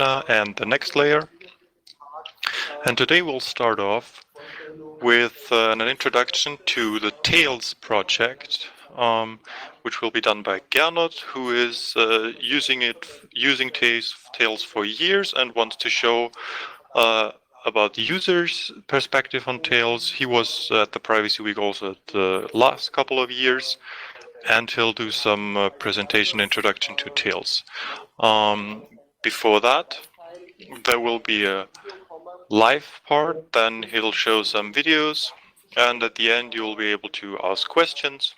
antenna and the next layer. And today we'll start off with an introduction to the Tails project, which will be done by Gernot, who is using Tails for years and wants to show about the user's perspective on Tails. He was at the ParivacyWeek also the last couple of years, and he'll do some presentation introduction to Tails. Before that, there will be a live part, then he'll show some videos, and at the end you'll be able to ask questions.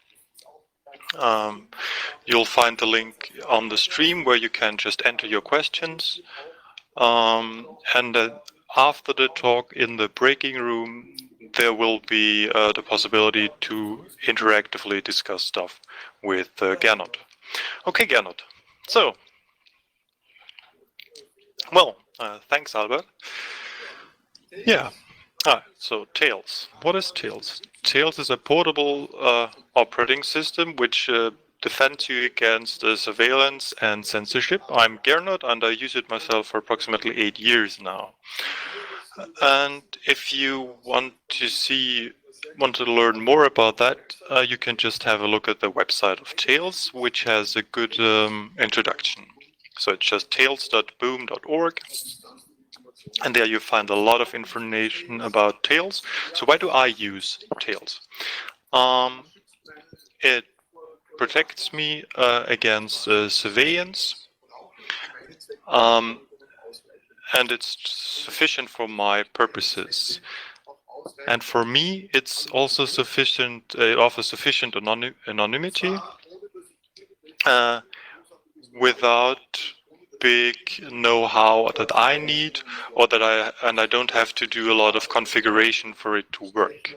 You'll find the link on the stream where you can just enter your questions. And after the talk in the breaking room, there will be the possibility to interactively discuss stuff with Gernot. Okay, Gernot. So, well, thanks, Albert. Yeah. So Tails. What is Tails? Tails is a portable operating system which defends you against surveillance and censorship. I'm Gernot and I use it myself for approximately 8 years now. And if you want to learn more about that, you can just have a look at the website of Tails, which has a good introduction. So it's just tails.boom.org. And there you find a lot of information about Tails. So why do I use Tails? It protects me against surveillance, and it's sufficient for my purposes. And for me, it's also sufficient. It offers sufficient anonymity without big know-how that I need, or that I don't have to do a lot of configuration for it to work.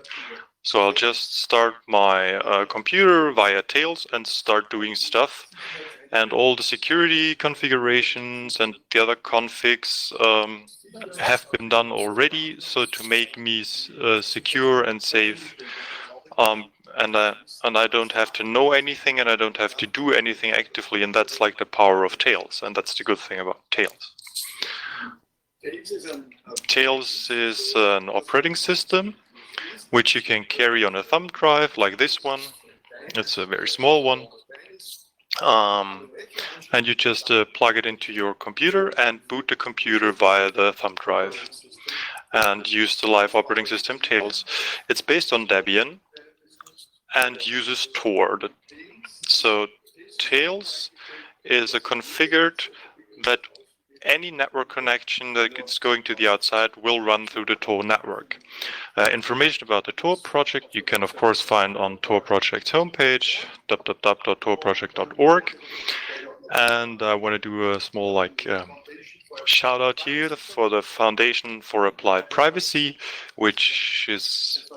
So I'll just start my computer via Tails and start doing stuff, and all the security configurations and the other configs have been done already, so to make me secure and safe. And I don't have to know anything, and I don't have to do anything actively, and that's like the power of Tails, and that's the good thing about Tails. Tails is an operating system which you can carry on a thumb drive like this one. It's a very small one. And you just plug it into your computer and boot the computer via the thumb drive and use the live operating system Tails. It's based on Debian and uses Tor. So Tails is configured that any network connection that is going to the outside will run through the Tor network. Information about the Tor project you can of course find on Tor project's homepage, www.torproject.org. And I want to do a small shout out here for the Foundation for Applied Privacy, which is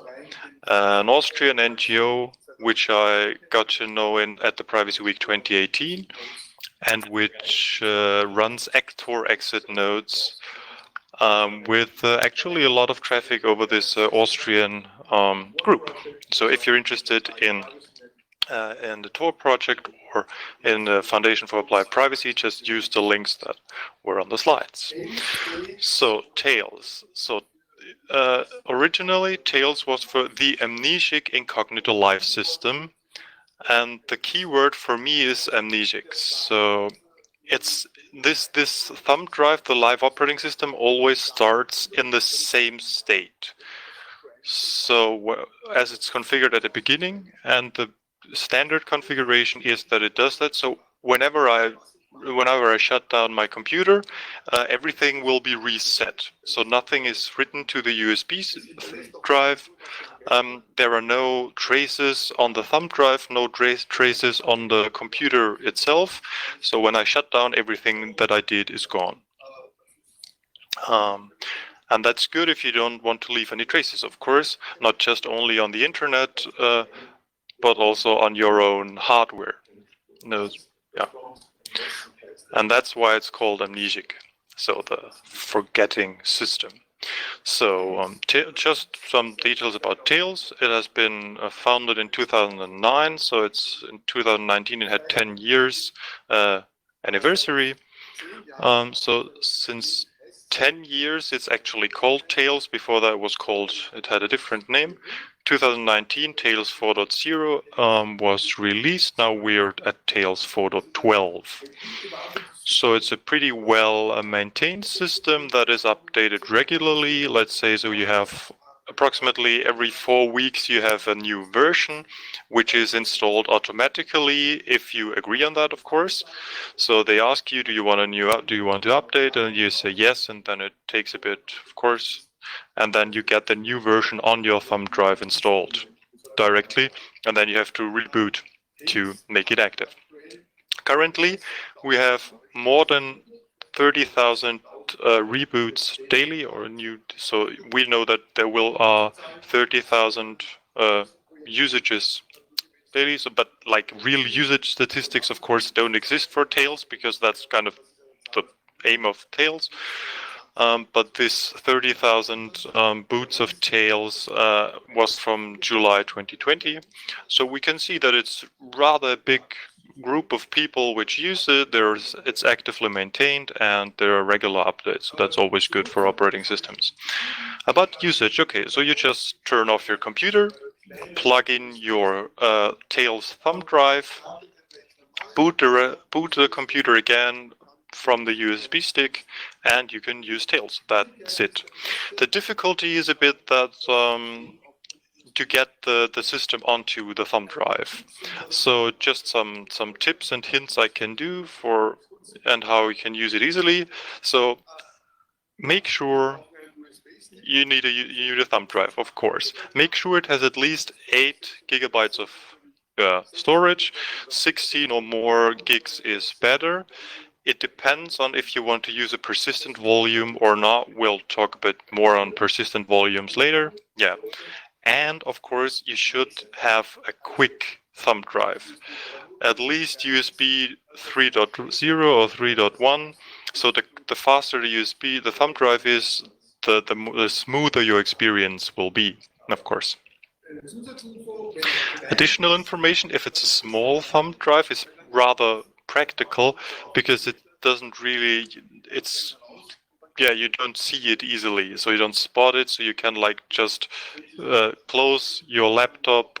an Austrian NGO which I got to know at the ParivacyWeek 2018, and which runs Tor exit nodes with actually a lot of traffic over this Austrian group. So if you're interested in the Tor project or in the Foundation for Applied Privacy, just use the links that were on the slides. So Tails. So originally Tails was for the amnesic incognito live system, and the key word for me is amnesic. So it's this thumb drive, the live operating system, always starts in the same state. So as it's configured at the beginning, and the standard configuration is that it does that. So whenever I shut down my computer, everything will be reset. So nothing is written to the USB drive. There are no traces on the thumb drive, no traces on the computer itself. So when I shut down, everything that I did is gone. And that's good if you don't want to leave any traces, of course, not just only on the internet, but also on your own hardware. And that's why it's called amnesic, so the forgetting system. So just some details about Tails. It has been founded in 2009, so it's in 2019 it had 10 years anniversary. So since 10 years, it's actually called Tails. Before that, it had a different name. 2019, Tails 4.0 was released. Now we're at Tails 4.12. So it's a pretty well maintained system that is updated regularly. Let's say, so you have approximately every 4 weeks you have a new version, which is installed automatically if you agree on that, of course. So they ask you, do you want to update? And you say yes, and then it takes a bit, of course, and then you get the new version on your thumb drive installed directly, and then you have to reboot to make it active. Currently, we have more than 30,000 reboots daily or new. So we know that there will 30,000 usages daily. So, but like real usage statistics, of course, don't exist for Tails because that's kind of the aim of Tails. But this 30,000 boots of Tails was from July 2020. So we can see that it's rather a big group of people which use it. It's actively maintained and there are regular updates. So that's always good for operating systems. About usage, okay, so you just turn off your computer, plug in your Tails thumb drive, boot the computer again from the USB stick, and you can use Tails. That's it. The difficulty is a bit that to get the system onto the thumb drive. So just some tips and hints I can do for and how you can use it easily. So make sure you need a thumb drive, of course. Make sure it has at least 8 gigabytes of storage. 16 or more gigs is better. It depends on if you want to use a persistent volume or not. We'll talk a bit more on persistent volumes later. Yeah. And of course, you should have a quick thumb drive. At least USB 3.0 or 3.1. So the faster the thumb drive is, the smoother your experience will be, of course. Additional information, if it's a small thumb drive, is rather practical because it doesn't really, you don't see it easily, so you don't spot it, so you can like just close your laptop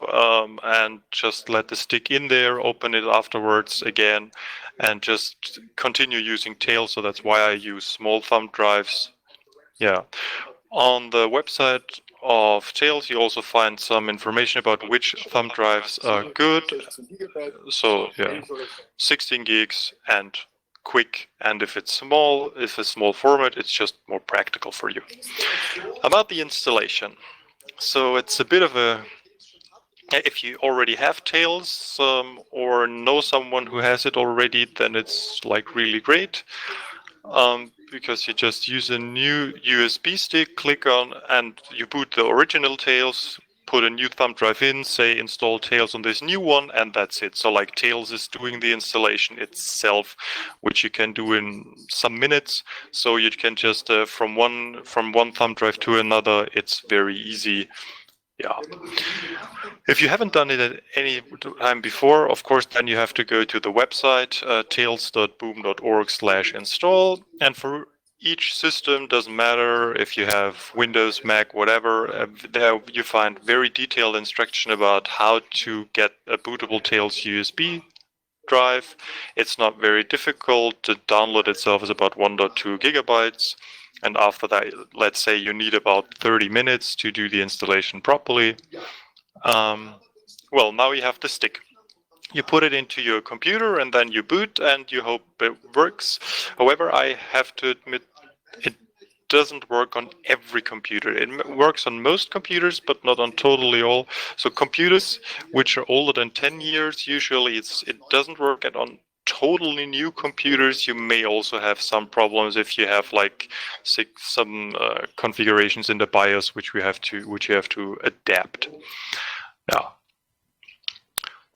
and just let the stick in there, open it afterwards again, and just continue using Tails. So that's why I use small thumb drives. Yeah. On the website of Tails, you also find some information about which thumb drives are good. So yeah, 16 gigs and quick, and if it's a small format, it's just more practical for you. About the installation. So it's a bit of a, if you already have Tails or know someone who has it already, then it's like really great. Because you just use a new USB stick, click on, and you boot the original Tails, put a new thumb drive in, say install Tails on this new one, and that's it. So like Tails is doing the installation itself, which you can do in some minutes. So you can just from one thumb drive to another. It's very easy. Yeah. If you haven't done it at any time before, of course, then you have to go to the website, tails.boom.org/install. And for each system, doesn't matter if you have Windows, Mac, whatever, there you find very detailed instruction about how to get a bootable Tails USB drive. It's not very difficult. The download itself is about 1.2 gigabytes. And after that, let's say you need about 30 minutes to do the installation properly. Well, now you have the stick. You put it into your computer and then you boot and you hope it works. However, I have to admit it doesn't work on every computer. It works on most computers, but not on totally all. So computers which are older than 10 years, usually it doesn't work. And on totally new computers, you may also have some problems if you have like some configurations in the BIOS which you have to adapt. Yeah.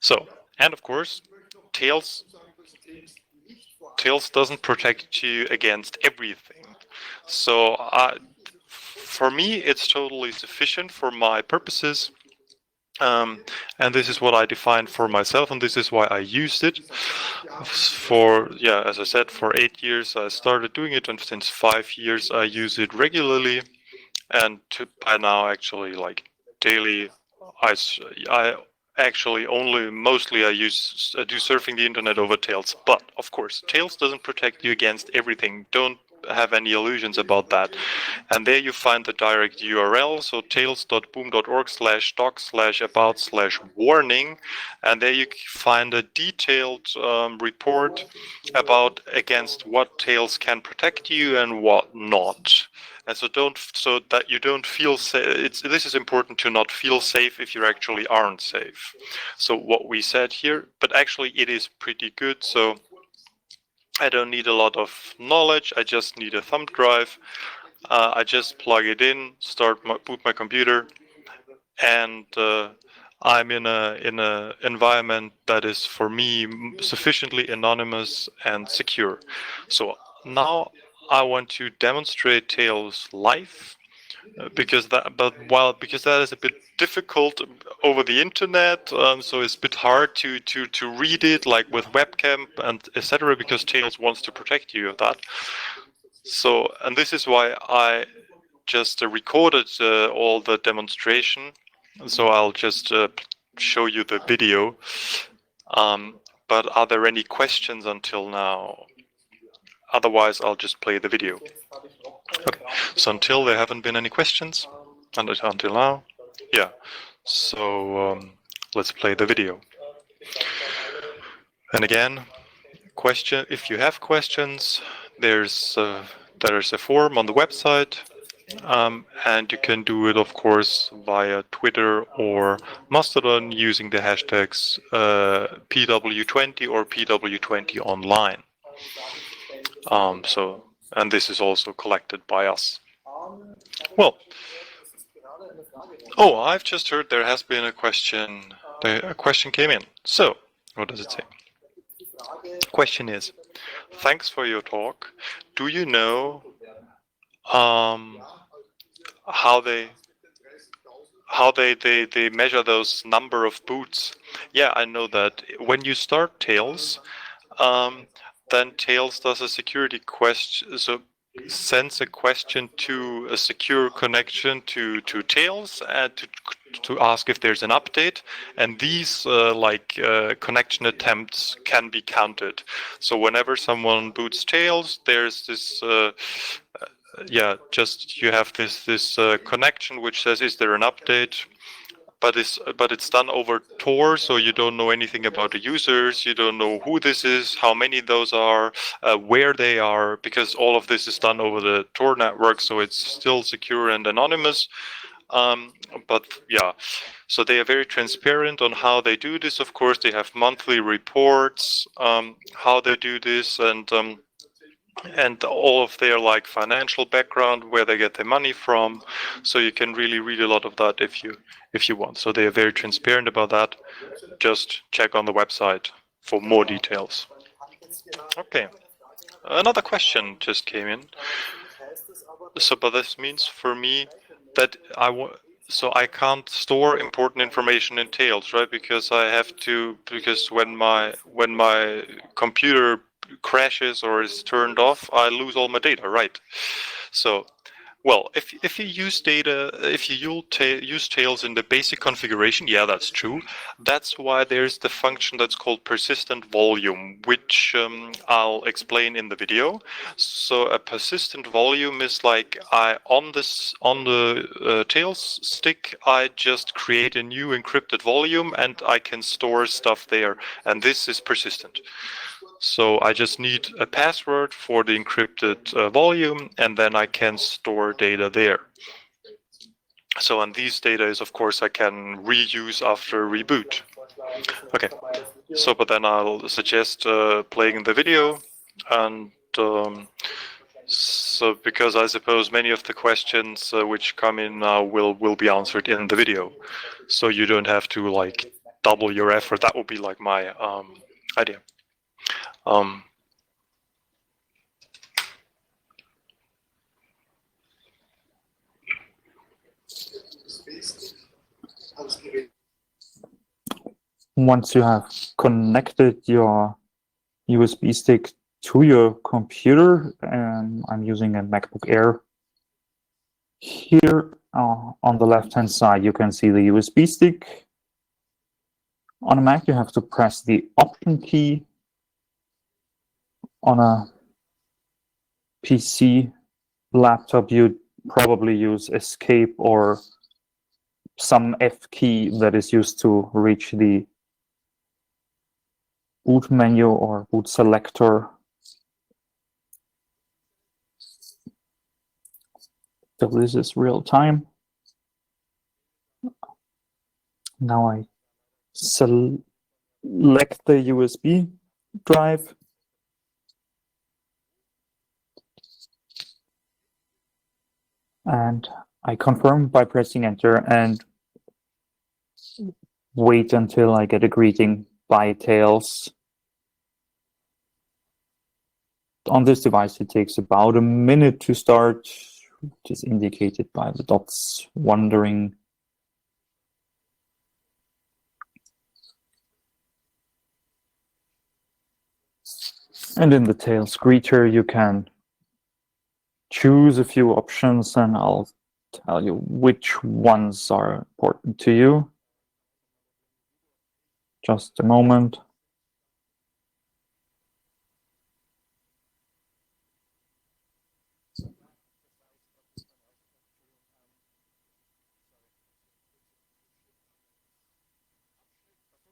So, and of course, Tails doesn't protect you against everything. So for me, it's totally sufficient for my purposes. And this is what I defined for myself, and this is why I used it for, as I said, for 8 years I started doing it, and since 5 years I use it regularly, and by now actually like daily. I actually mostly I do surfing the internet over Tails, but of course Tails doesn't protect you against everything. Don't have any illusions about that. And there you find the direct URL, so tails.boom.org/doc/about/warning, and there you find a detailed report about against what Tails can protect you and what not. And so that you don't feel safe. This is important to not feel safe if you actually aren't safe. So what we said here, but actually it is pretty good. So I don't need a lot of knowledge. I just need a thumb drive. I just plug it in, boot my computer, and I'm in a environment that is for me sufficiently anonymous and secure. So now I want to demonstrate Tails live, because that is a bit difficult over the internet, so it's a bit hard to read it like with webcam and etc. because Tails wants to protect you of that. So, and this is why I just recorded all the demonstration. So I'll just show you the video. But are there any questions until now? Otherwise, I'll just play the video. Okay, so until there haven't been any questions, until now, yeah. So let's play the video. And again, if you have questions, there's a form on the website, and you can do it, of course, via Twitter or Mastodon using the hashtags PW20 or PW20 online. And this is also collected by us. Well, I've just heard there has been a question. A question came in. So, what does it say? Question is, thanks for your talk. Do you know how they measure those number of boots? Yeah, I know that. When you start Tails, then Tails does a security question, so sends a question to a secure connection to Tails and to ask if there's an update, and these connection attempts can be counted. So whenever someone boots Tails, there's this you have this connection which says, is there an update? But it's done over Tor, so you don't know anything about the users. You don't know who this is, how many those are, where they are, because all of this is done over the Tor network, so it's still secure and anonymous. But yeah, so they are very transparent on how they do this. Of course, they have monthly reports how they do this, and all of their financial background, where they get their money from. So you can really read a lot of that if you want. So they are very transparent about that. Just check on the website for more details. Okay, another question just came in. So, but this means for me that I can't store important information in Tails, right? Because when my computer crashes or is turned off, I lose all my data, right? So, well, if you use Tails in the basic configuration, yeah, that's true. That's why there's the function that's called persistent volume, which I'll explain in the video. So a persistent volume is on the Tails stick, I just create a new encrypted volume and I can store stuff there, and this is persistent. So I just need a password for the encrypted volume, and then I can store data there. So, and these data is, of course, I can reuse after reboot. Okay, so but then I'll suggest playing the video, and so because I suppose many of the questions which come in now will be answered in the video, so you don't have to double your effort. That would be my idea. Once you have connected your USB stick to your computer, I'm using a MacBook Air. Here on the left-hand side, you can see the USB stick. On a Mac, you have to press the Option key. On a PC laptop, you probably use Escape or some F key that is used to reach the boot menu or boot selector. So this is real time. Now I select the USB drive. And I confirm by pressing enter and wait until I get a greeting by Tails. On this device, it takes about a minute to start, which is indicated by the dots wandering. And in the Tails greeter, you can choose a few options, and I'll tell you which ones are important to you. Just a moment.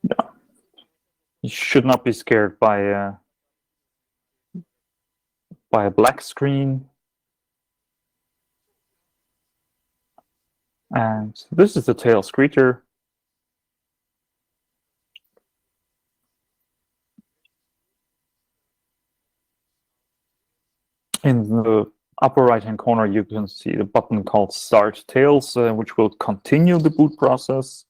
Yeah. You should not be scared by a black screen. And this is the Tails greeter. In the upper right-hand corner, you can see the button called Start Tails, which will continue the boot process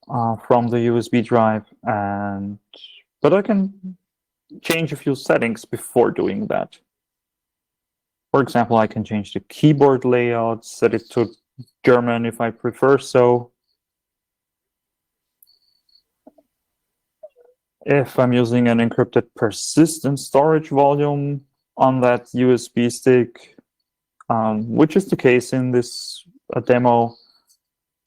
from the USB drive. But I can change a few settings before doing that. For example, I can change the keyboard layout, set it to German if I prefer so. If I'm using an encrypted persistent storage volume on that USB stick, which is the case in this demo,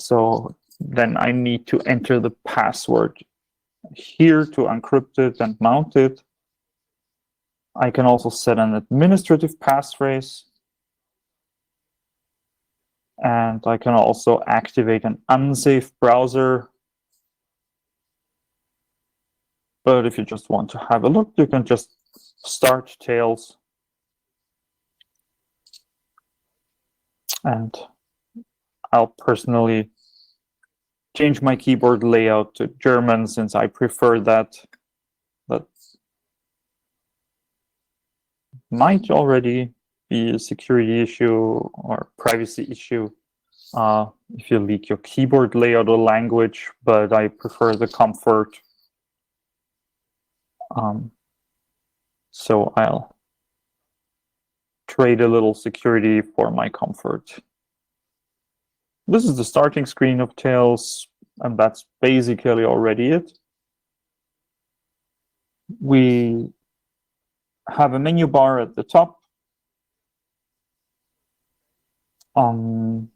so then I need to enter the password here to encrypt it and mount it. I can also set an administrative passphrase. And I can also activate an unsafe browser. But if you just want to have a look, you can just start Tails. And I'll personally change my keyboard layout to German since I prefer that. That might already be a security issue or privacy issue if you leak your keyboard layout or language, but I prefer the comfort. So I'll trade a little security for my comfort. This is the starting screen of Tails, and that's basically already it. We have a menu bar at the top. On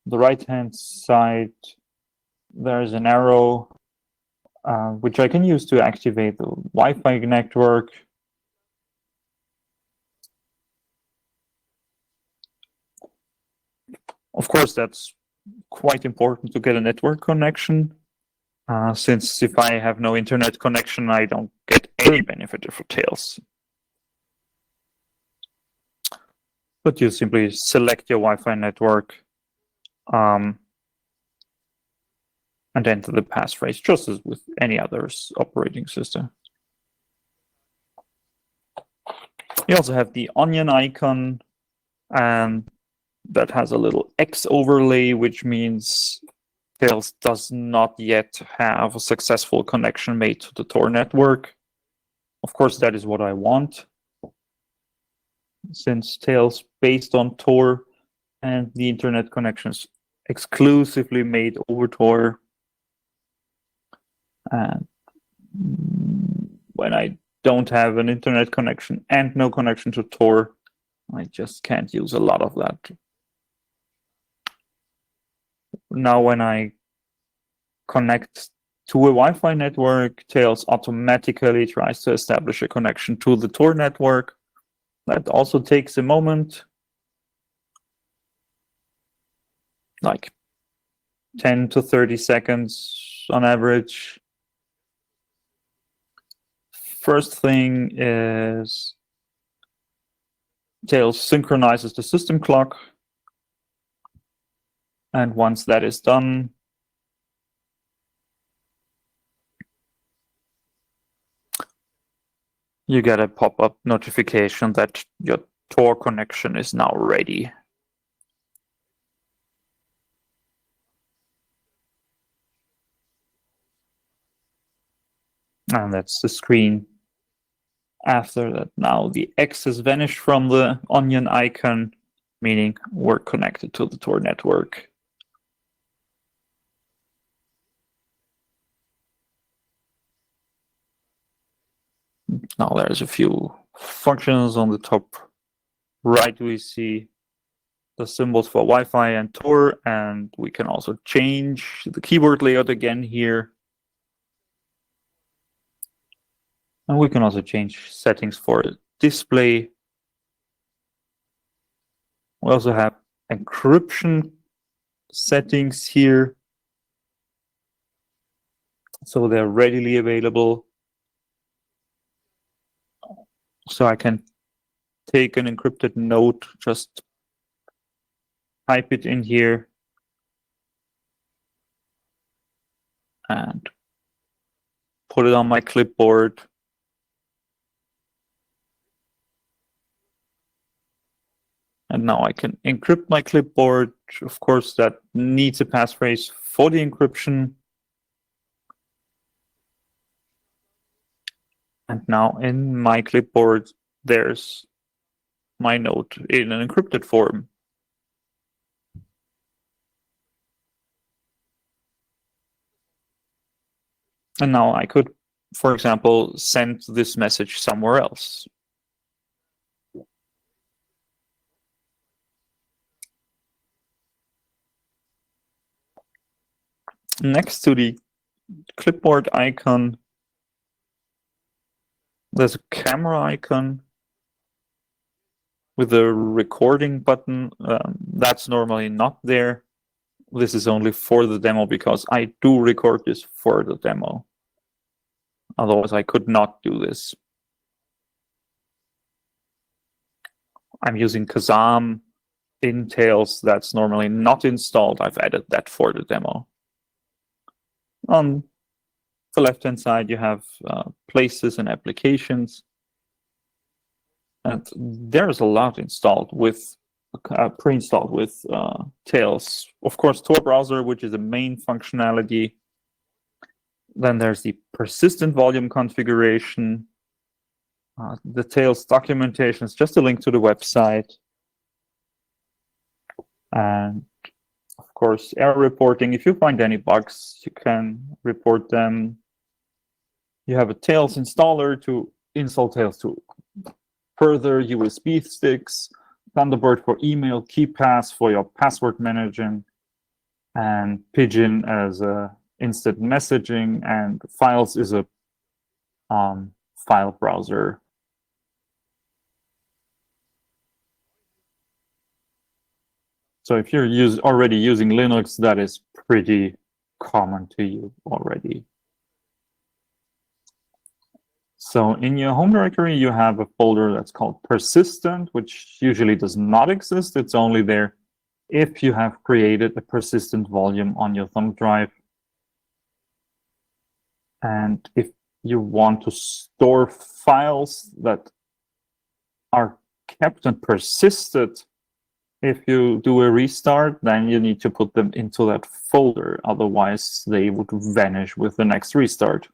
the right-hand side, there's an arrow which I can use to activate the Wi-Fi network. Of course, that's quite important to get a network connection, since if I have no internet connection, I don't get any benefit for Tails. But you simply select your Wi-Fi network and enter the passphrase, just as with any other operating system. You also have the onion icon, and that has a little X overlay, which means Tails does not yet have a successful connection made to the Tor network. Of course, that is what I want, since Tails based on Tor and the internet connections exclusively made over Tor. And when I don't have an internet connection and no connection to Tor, I just can't use a lot of that. Now when I connect to a Wi-Fi network, Tails automatically tries to establish a connection to the Tor network. That also takes a moment, like 10 to 30 seconds on average. First thing is Tails synchronizes the system clock. And once that is done, you get a pop-up notification that your Tor connection is now ready. And that's the screen. After that, now the X has vanished from the onion icon, meaning we're connected to the Tor network. Now there's a few functions on the top right. We see the symbols for Wi-Fi and Tor, and we can also change the keyboard layout again here. And we can also change settings for display. We also have encryption settings here. So they're readily available. So I can take an encrypted note, just type it in here, and put it on my clipboard. And now I can encrypt my clipboard. Of course, that needs a passphrase for the encryption. And now in my clipboard, there's my note in an encrypted form. And now I could, for example, send this message somewhere else. Next to the clipboard icon, there's a camera icon with a recording button. That's normally not there. This is only for the demo because I do record this for the demo. Otherwise, I could not do this. I'm using Kazam in Tails. That's normally not installed. I've added that for the demo. On the left-hand side, you have places and applications. And there's a lot installed with pre-installed with Tails. Of course, Tor browser, which is the main functionality. Then there's the persistent volume configuration. The Tails documentation is just a link to the website. And of course, error reporting. If you find any bugs, you can report them. You have a Tails installer to install Tails to further USB sticks, Thunderbird for email, KeePass for your password managing, and Pigeon as a instant messaging, and Files is a file browser. So if you're already using Linux, that is pretty common to you already. So in your home directory, you have a folder that's called persistent, which usually does not exist. It's only there if you have created a persistent volume on your thumb drive. And if you want to store files that are kept and persisted, if you do a restart, then you need to put them into that folder. Otherwise, they would vanish with the next restart.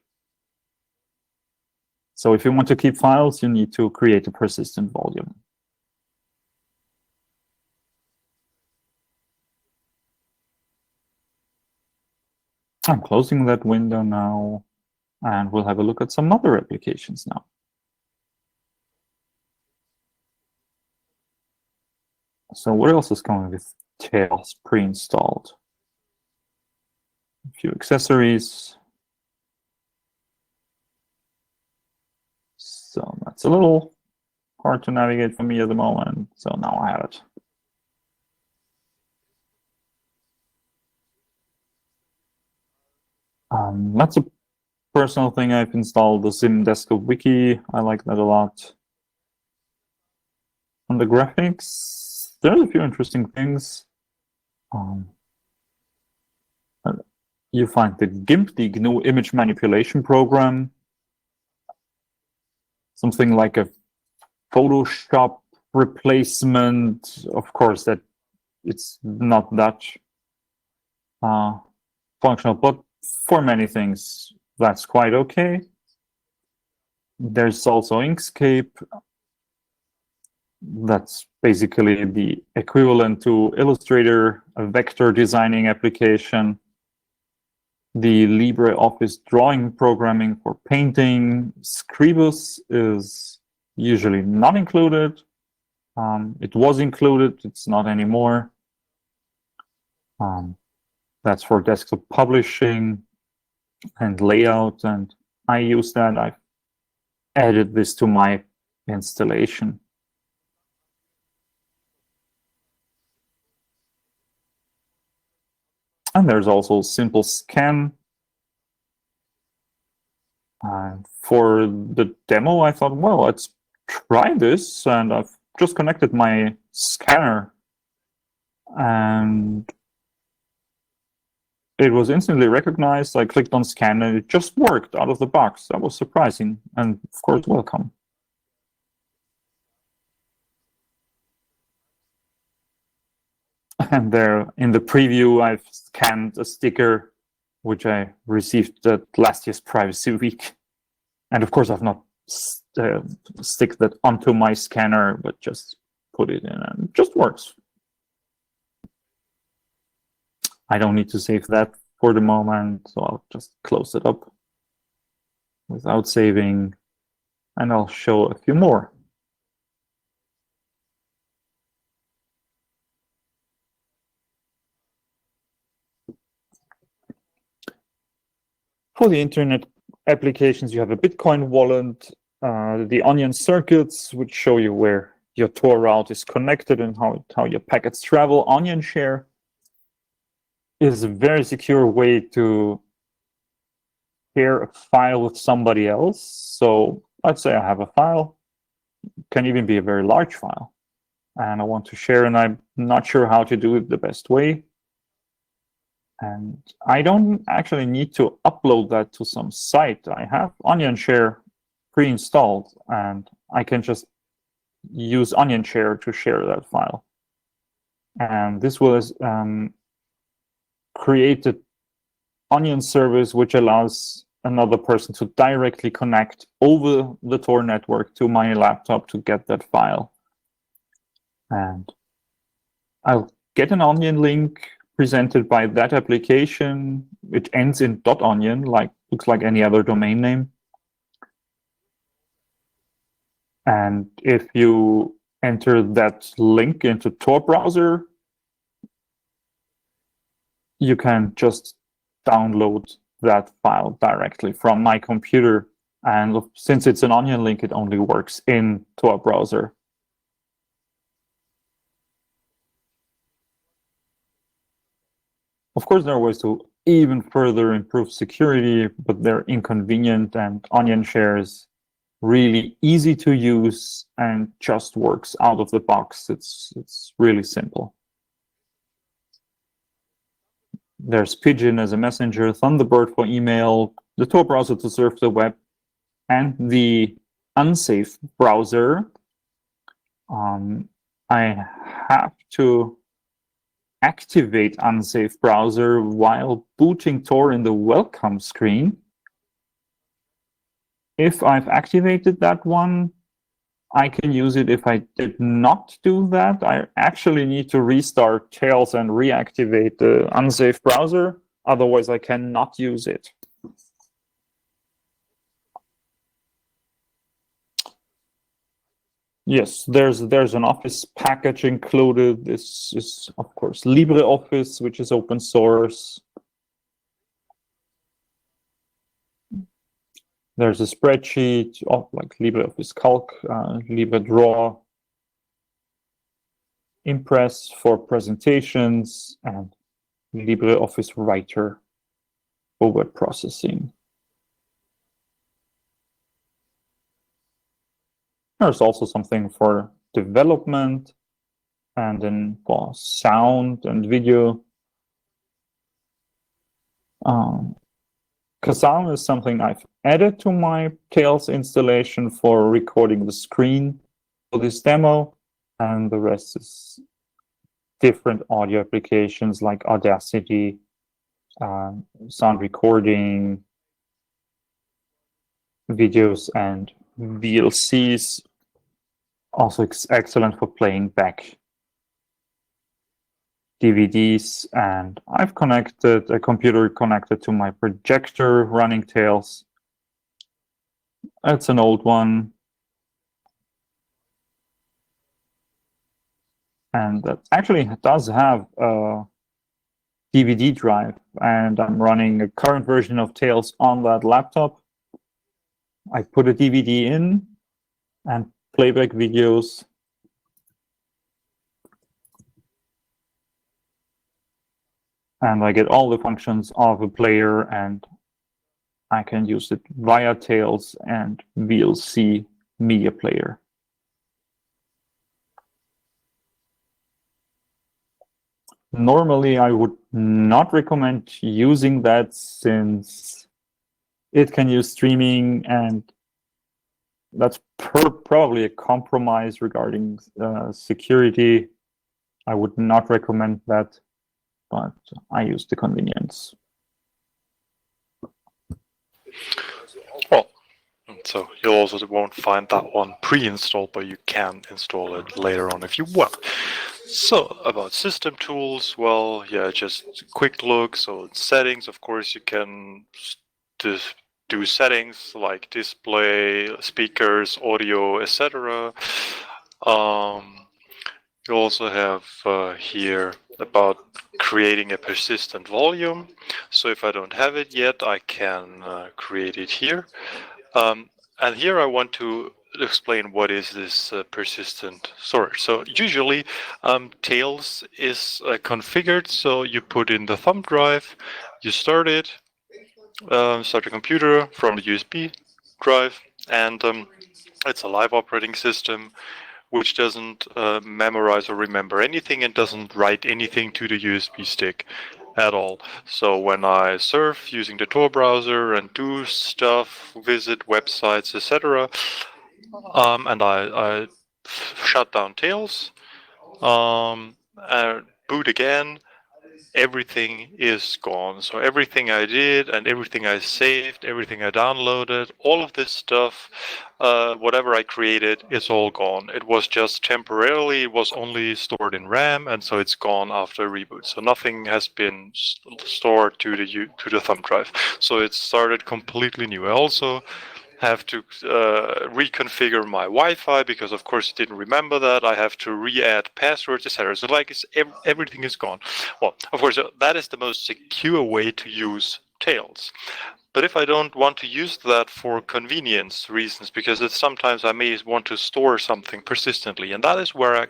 So if you want to keep files, you need to create a persistent volume. I'm closing that window now. And we'll have a look at some other applications now. So what else is coming with Tails pre-installed? A few accessories. So that's a little hard to navigate for me at the moment. So now I have it. That's a personal thing. I've installed the Sim Desktop Wiki. I like that a lot. On the graphics, there's a few interesting things. You find the GIMP, the GNU image manipulation program, something like a Photoshop replacement. Of course, that it's not that functional, but for many things, that's quite okay. There's also Inkscape. That's basically the equivalent to Illustrator, a vector designing application. The LibreOffice drawing programming for painting. Scribus is usually not included. It was included, it's not anymore. That's for desktop publishing and layout, and I use that. I've added this to my installation. And there's also Simple Scan. For the demo, I thought, well, let's try this. And I've just connected my scanner. And it was instantly recognized. I clicked on scan and it just worked out of the box. That was surprising. And of course, welcome. And there in the preview, I've scanned a sticker, which I received at last year's ParivacyWeek. And of course, I've not stick that onto my scanner, but just put it in and it just works. I don't need to save that for the moment, so I'll just close it up without saving, and I'll show a few more. For the internet applications, you have a Bitcoin wallet, the Onion circuits, which show you where your Tor route is connected and how your packets travel. Onion Share is a very secure way to share a file with somebody else. So let's say I have a file, it can even be a very large file, and I want to share, and I'm not sure how to do it the best way. And I don't actually need to upload that to some site. I have Onion Share pre-installed, and I can just use Onion Share to share that file. And this was created Onion service, which allows another person to directly connect over the Tor network to my laptop to get that file. And I'll get an Onion link presented by that application. It ends in .onion, looks like any other domain name. And if you enter that link into Tor browser, you can just download that file directly from my computer. And since it's an Onion link, it only works in Tor browser. Of course, there are ways to even further improve security, but they're inconvenient, and Onion Share is really easy to use and just works out of the box. It's really simple. There's Pigeon as a messenger, Thunderbird for email, the Tor browser to surf the web, and the unsafe browser. I have to activate unsafe browser while booting Tor in the welcome screen. If I've activated that one, I can use it. If I did not do that, I actually need to restart Tails and reactivate the unsafe browser. Otherwise, I cannot use it. Yes, there's an Office package included. This is, of course, LibreOffice, which is open source. There's a spreadsheet of like LibreOffice Calc, LibreDraw, Impress for presentations, and LibreOffice Writer for word processing. There's also something for development and then for sound and video. Kazam is something I've added to my Tails installation for recording the screen for this demo, and the rest is different audio applications like Audacity, sound recording, videos, and VLCs. Also excellent for playing back DVDs, and I've connected a computer connected to my projector running Tails. It's an old one, and that actually does have a DVD drive, and I'm running a current version of Tails on that laptop. I put a DVD in and playback videos. And I get all the functions of a player, and I can use it via Tails and VLC media player. Normally, I would not recommend using that since it can use streaming, and that's probably a compromise regarding security. I would not recommend that, but I use the convenience. Well, so you also won't find that one pre-installed, but you can install it later on if you want. So about system tools, well, yeah, just a quick look. So settings, of course, you can just do settings like display, speakers, audio, etc. You also have here about creating a persistent volume. So if I don't have it yet, I can create it here. And here I want to explain what is this persistent storage. So usually Tails is configured, so you put in the thumb drive, you start it, start your computer from the USB drive, and it's a live operating system which doesn't memorize or remember anything and doesn't write anything to the USB stick at all. So when I surf using the Tor browser and do stuff, visit websites, etc., and I shut down Tails, boot again, everything is gone. So everything I did and everything I saved, everything I downloaded, all of this stuff, whatever I created, is all gone. It was just temporarily, it was only stored in RAM, and so it's gone after reboot. So nothing has been stored to the thumb drive. So it started completely new. I also have to reconfigure my Wi-Fi because, of course, it didn't remember that. I have to re-add passwords, etc. So, like, everything is gone. Well, of course, that is the most secure way to use Tails. But if I don't want to use that for convenience reasons, because it's sometimes I may want to store something persistently, and that is where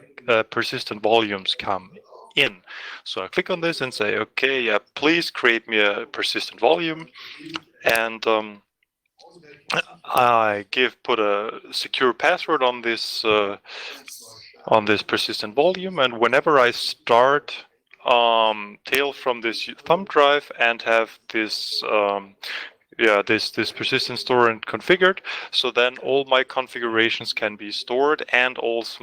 persistent volumes come in. So I click on this and say, okay, yeah, please create me a persistent volume, and I put a secure password on this persistent volume, and whenever I start Tail from this thumb drive and have this this persistent store configured, so then all my configurations can be stored, and all of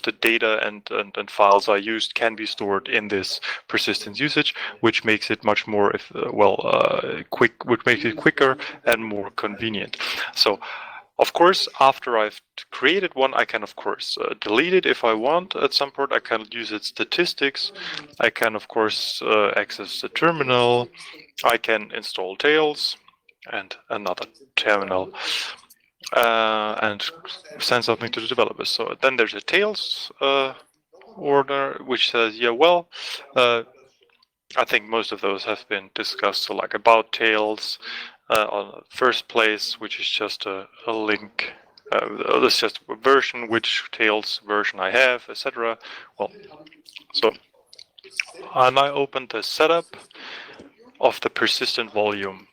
the data and files I used can be stored in this persistent usage, which makes it much more which makes it quicker and more convenient. So of course, after I've created one, I can, of course, delete it if I want. At some point, I can use its statistics. I can, of course, access the terminal. I can install Tails and another terminal. and send something to the developers. So then there's a tails order which says, yeah, well, I think most of those have been discussed. So like about tails on the first place, which is just a link. This is just a version, which tails version I have, etc. Well, so and I opened the setup of the persistent volume.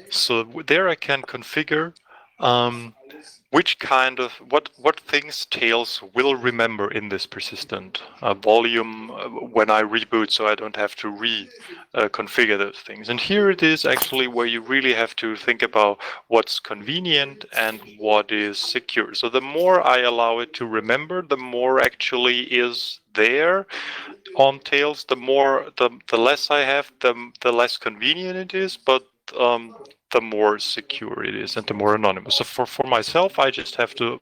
So there I can configure which kind of what things tails will remember in this persistent volume when I reboot, so I don't have to configure those things. And here it is actually where you really have to think about what's convenient and what is secure. So the more I allow it to remember, the more actually is there on tails. The less I have, the less convenient it is, but the more secure it is and the more anonymous. So for myself, I just have to,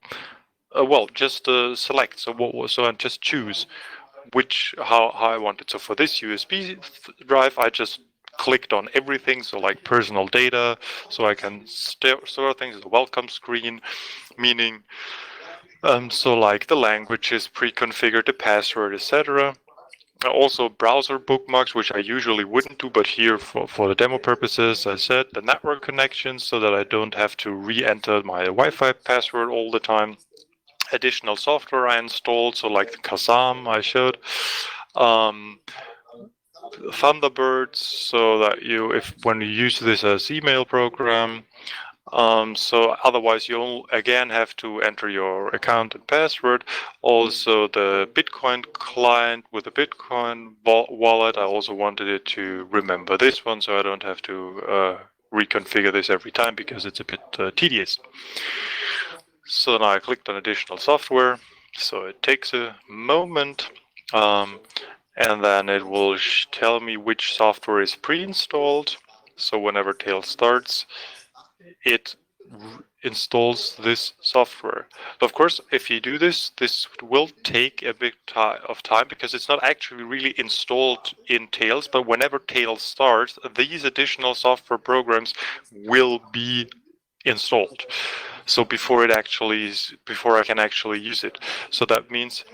select. So I just choose how I want it. So for this USB drive, I just clicked on everything. So like personal data, so I can store things. The welcome screen, meaning so like the language is pre-configured, the password, etc. Also browser bookmarks, which I usually wouldn't do, but here for the demo purposes, I said the network connections so that I don't have to re-enter my Wi-Fi password all the time. Additional software I installed, so like the Kazam I showed. Thunderbirds, so that when you use this as email program, so otherwise you'll again have to enter your account and password. Also the Bitcoin client with the Bitcoin wallet, I also wanted it to remember this one, so I don't have to reconfigure this every time because it's a bit tedious. So now I clicked on additional software, so it takes a moment, and then it will tell me which software is pre-installed. So whenever Tails starts, it installs this software. Of course, if you do this, this will take a bit of time because it's not actually really installed in Tails, but whenever Tails starts, these additional software programs will be installed. So before I can actually use it. So that means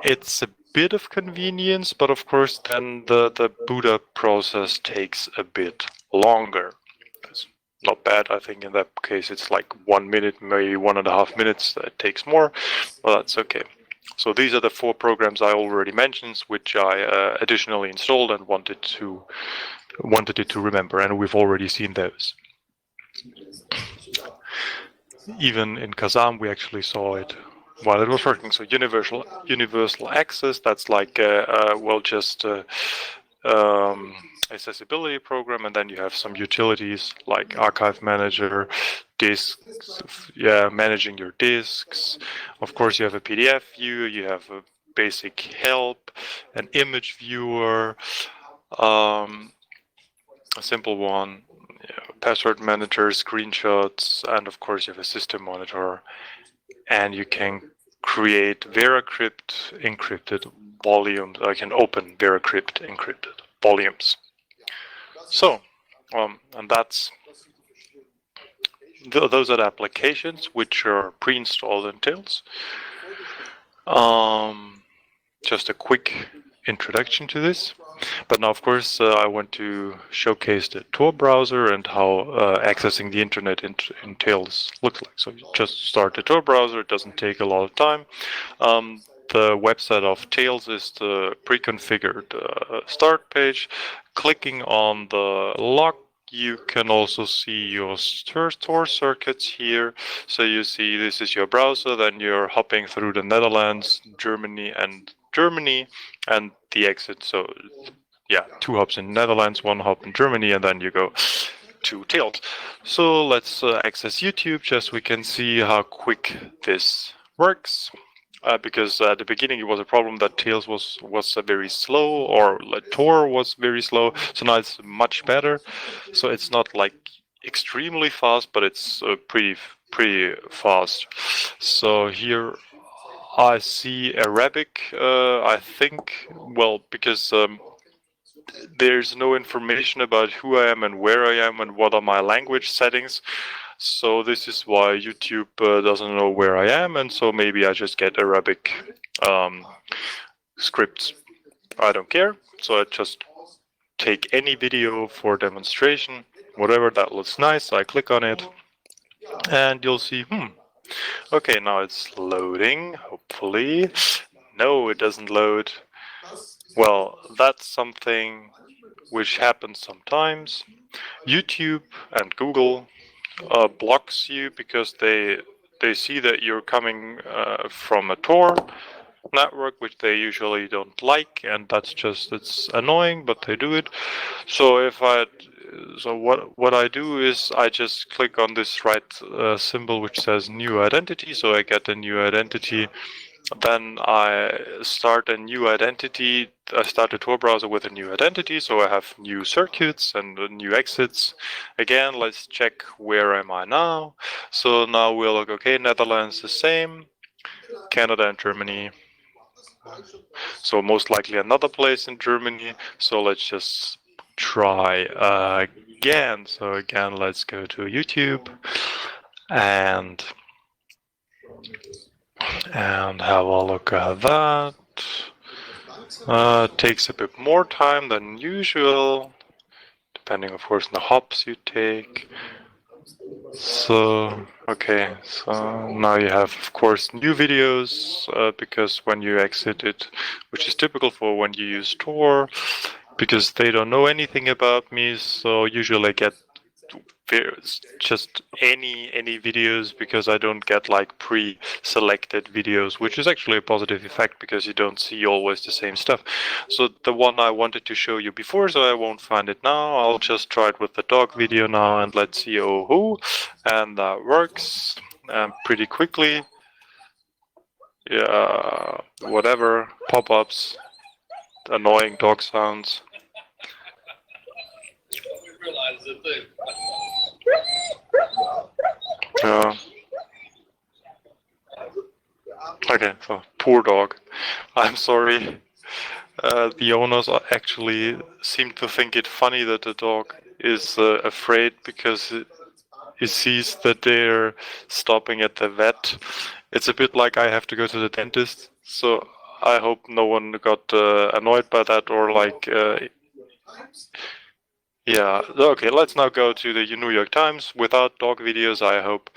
it's a bit of convenience, but of course then the boot up process takes a bit longer. Not bad. I think in that case it's like 1 minute, maybe 1.5 minutes. That takes more, but that's okay. So these are the 4 programs I already mentioned, which I additionally installed and wanted it to remember, and we've already seen those. Even in Kazam, we actually saw it while it was working. So universal access. That's like accessibility program, and then you have some utilities like archive manager, disks, managing your disks. Of course, you have a PDF view, you have a basic help, an image viewer, a simple one, password manager, screenshots, and of course you have a system monitor, and you can create VeraCrypt encrypted volumes. I can open VeraCrypt encrypted volumes. So, and those are the applications which are pre-installed in Tails. Just a quick introduction to this. But now, of course, I want to showcase the Tor browser and how accessing the internet in Tails looks like. So you just start the Tor browser. It doesn't take a lot of time. The website of Tails is the pre-configured start page. Clicking on the lock, you can also see your Tor circuits here. So you see this is your browser, then you're hopping through the Netherlands, Germany, and the exit. So yeah, 2 hops in Netherlands, 1 hop in Germany, and then you go to Tails. So let's access YouTube just so we can see how quick this works. Because at the beginning it was a problem that Tails was very slow, or Tor was very slow. So now it's much better. So it's not like extremely fast, but it's pretty fast. So here I see Arabic. I think because there's no information about who I am and where I am and what are my language settings. So this is why YouTube doesn't know where I am, and so maybe I just get Arabic scripts. I don't care. So I just take any video for demonstration, whatever that looks nice. I click on it, and you'll see, okay, now it's loading, hopefully. No, it doesn't load. Well, that's something which happens sometimes. YouTube and Google blocks you because they see that you're coming from a Tor network, which they usually don't like, and it's annoying, but they do it. So what I do is I just click on this right symbol which says new identity, so I get a new identity. Then I start a new identity. I start a Tor browser with a new identity, so I have new circuits and new exits. Again, let's check where am I now. So now we'll look, okay, Netherlands the same, Canada and Germany. So most likely another place in Germany. So let's just try again. So again, let's go to YouTube and have a look at that. Takes a bit more time than usual, depending of course on the hops you take. So, okay, so now you have of course new videos, because when you exit it, which is typical for when you use Tor, because they don't know anything about me, so usually I get just any videos, because I don't get like pre-selected videos, which is actually a positive effect because you don't see always the same stuff. So the one I wanted to show you before, so I won't find it now, I'll just try it with the dog video now, and let's see, oh who, and that works pretty quickly. Yeah, whatever, pop-ups, annoying dog sounds. Yeah. Okay, so poor dog. I'm sorry. The owners actually seem to think it funny that the dog is afraid because it sees that they're stopping at the vet. It's a bit like I have to go to the dentist, so I hope no one got annoyed by that or like. Yeah, okay, let's now go to the New York Times without dog videos, I hope.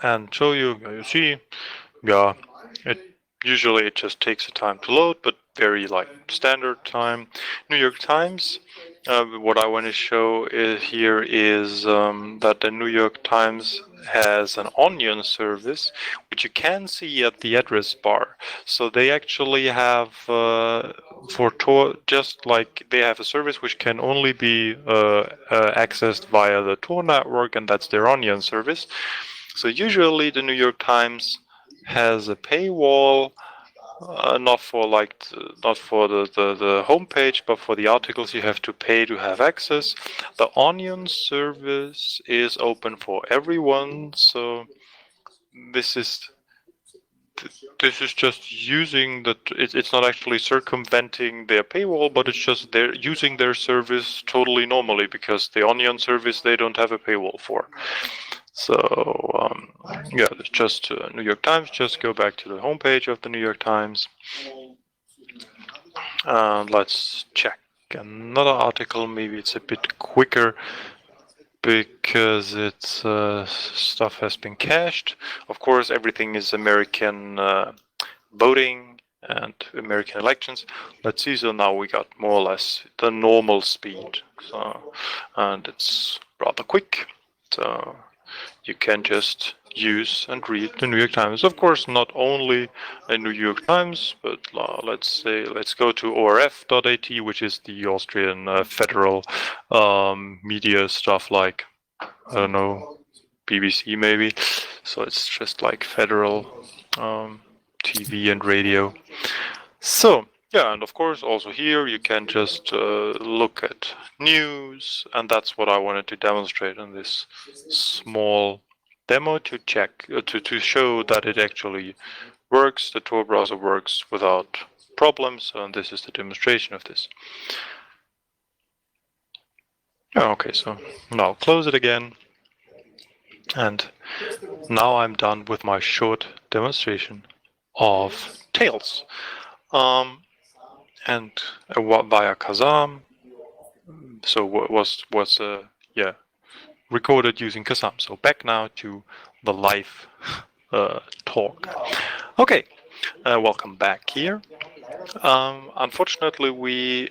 And show you, you see, yeah, usually it just takes a time to load, but very like standard time. New York Times, what I want to show here is that the New York Times has an onion service, which you can see at the address bar. So they actually have for Tor, just like they have a service which can only be accessed via the Tor network, and that's their onion service. So usually the New York Times has a paywall, not for the homepage, but for the articles you have to pay to have access. The Onion service is open for everyone, so this is just using it's not actually circumventing their paywall, but it's just they're using their service totally normally, because the Onion service they don't have a paywall for. So yeah, it's just New York Times. Just go back to the homepage of the New York Times. And let's check another article. Maybe it's a bit quicker because its stuff has been cached. Of course, everything is American voting and American elections. Let's see. So now we got more or less the normal speed. So, and it's rather quick. So you can just use and read the New York Times. Of course, not only the New York Times, but let's go to orf.at, which is the Austrian federal media stuff, like, I don't know, BBC maybe. So it's just like federal TV and radio. So yeah, and of course also here you can just look at news, and that's what I wanted to demonstrate in this small demo, to check to show that it actually works. The Tor browser works without problems, and this is the demonstration of this. Okay, so now close it again, and now I'm done with my short demonstration of Tails. And via Kazam, so was recorded using Kazam. So back now to the live talk. Okay, welcome back here. Unfortunately, we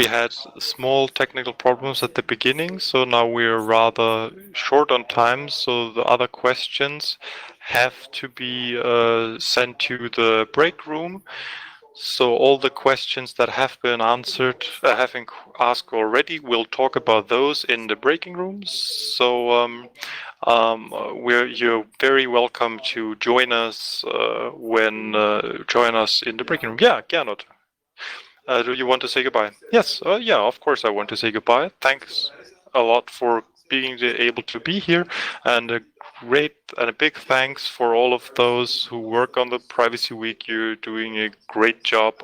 had small technical problems at the beginning, so now we're rather short on time, so the other questions have to be sent to the break room. So all the questions that have been answered, have been asked already, we'll talk about those in the breaking rooms. So you're very welcome to join us join us in the breaking room. Yeah, Gernot. Do you want to say goodbye? Yes, yeah, of course I want to say goodbye. Thanks a lot for being able to be here, and a big thanks for all of those who work on the Privacy Week. You're doing a great job